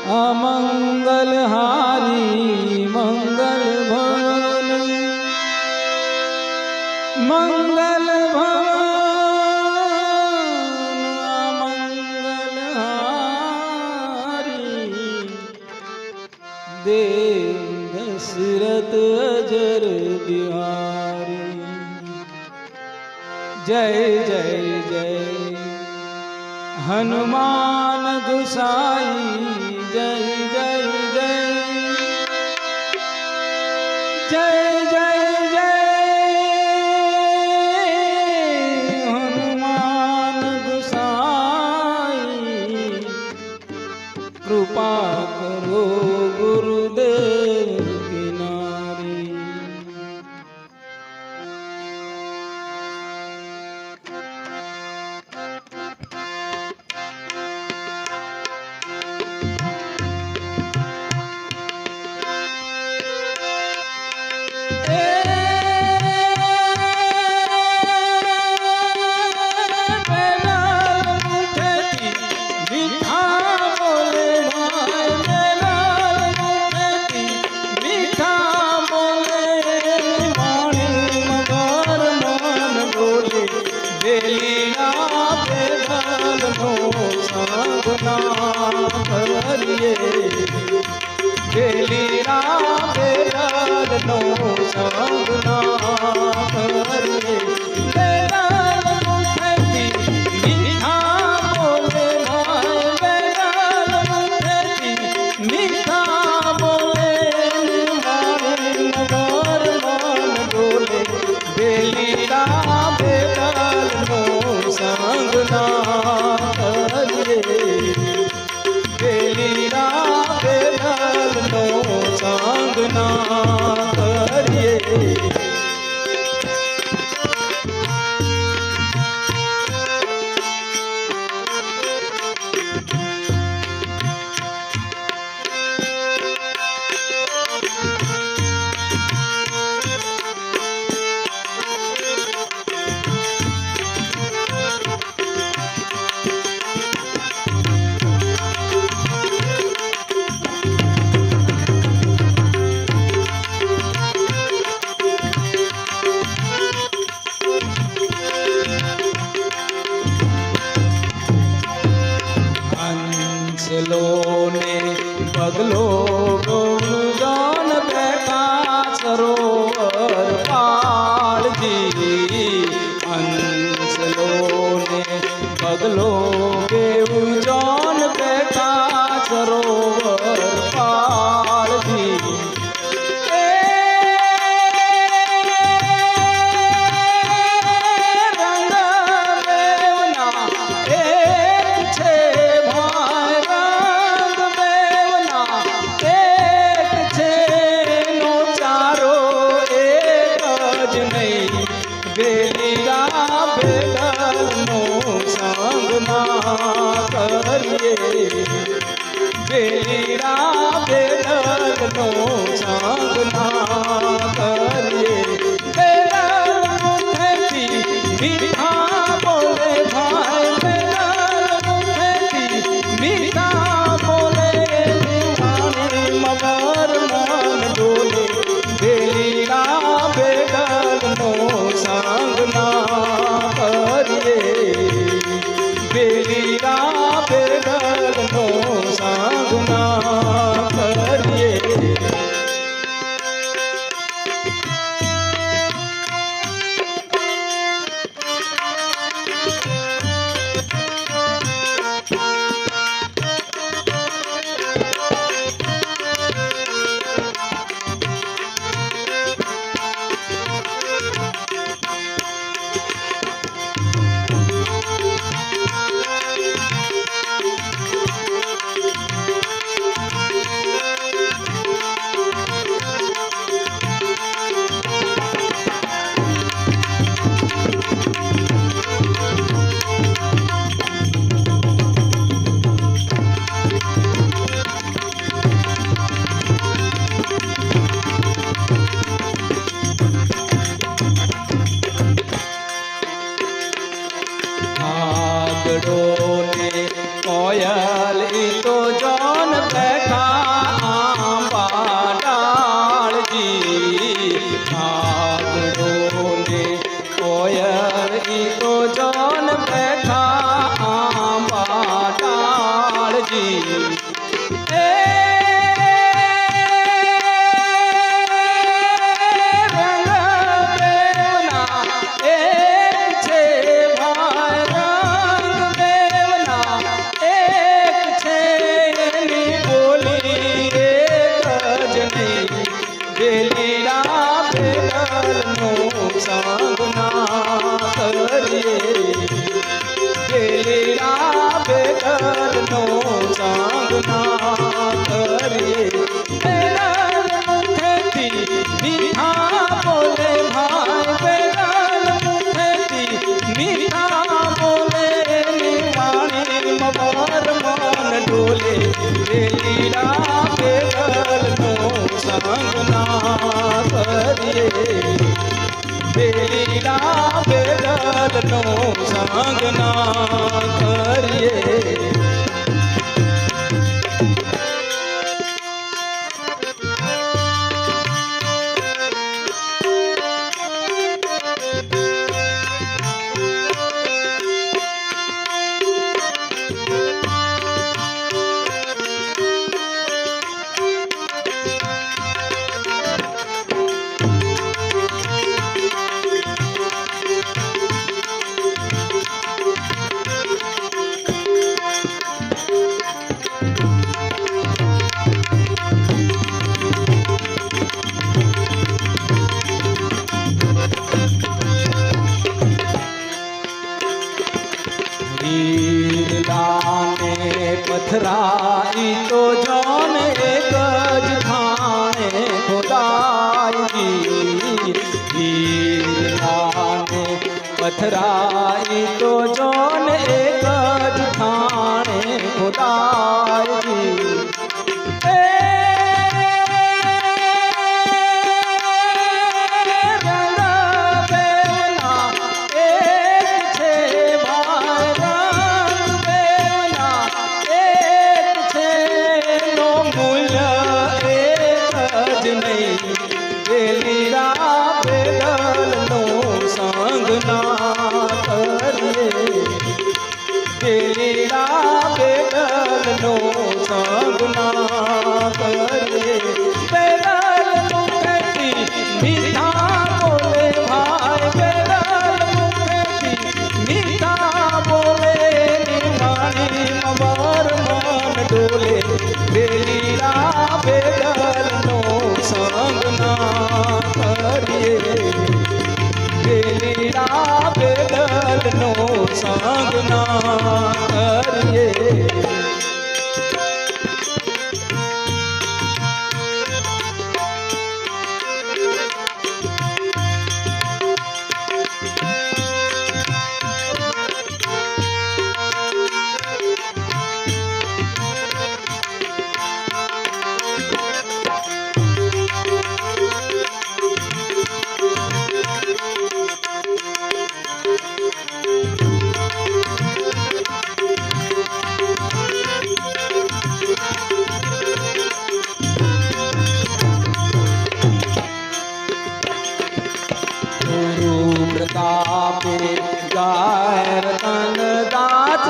अमंगल हारी मंगल भवन मंगल भवन अमंगल हारी देव दशरथ अजर बिहारी। जय जय जय हनुमान गुसाई जय जय जय जय जय जय हनुमान गुसाई। कृपा करो गुरुदेव की नारी। बेलिया बेलाल नो सांगना करिए। बेलाल मुखती मीठा बोले भाई बेलाल मुखती मीठा बोले हमारे नगर मान बोले। बेलिया बेलाल नो सांगना करिए। बेलिया बेलाल नो सांगना करिए। ने बगलो जान बैठा सरोवर पाल जी। हंसलो ने बगलो जान बैठा सरोवर पाल जी। बेलिया बेलाल नो सांगना करिए। बेलिया बेलाल नो सांगना करिए। बेलाल मुखती मीठा बोले भाई बेलाल मुखती मीठा बोले निहाने मगर मान बोले। बेलिया बेलाल नो सांगना करिए। बेलिया बेलाल नो सांगना करिए। पथराई तो जान एक ज थाने खुदाई हीराने पथराई तो जान एक ज थाने खुदाई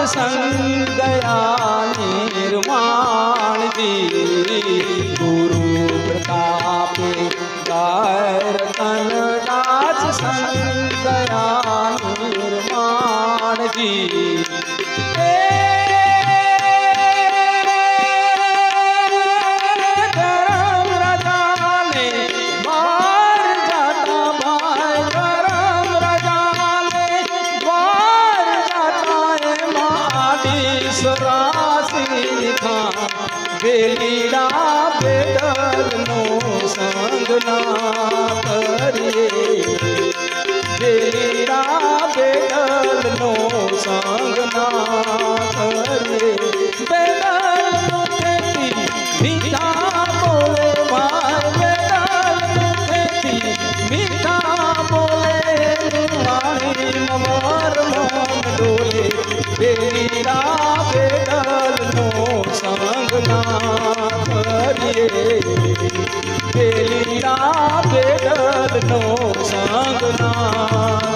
संग गया निर्माण जी गुरु प्रताप गायर तन दास संग गया निर्माण जी बेलीड़ा बेदल नो संग ना करिए बेलीड़ा बेदल नो संग ना करिए बेदल नो खेती मीठा बोले भाई बेदल नो खेती मीठा बोले वाणी ममर मन डोले बेलीड़ा बेदल नो संग ना करिए बेलीड़ा बेदल नो संग ना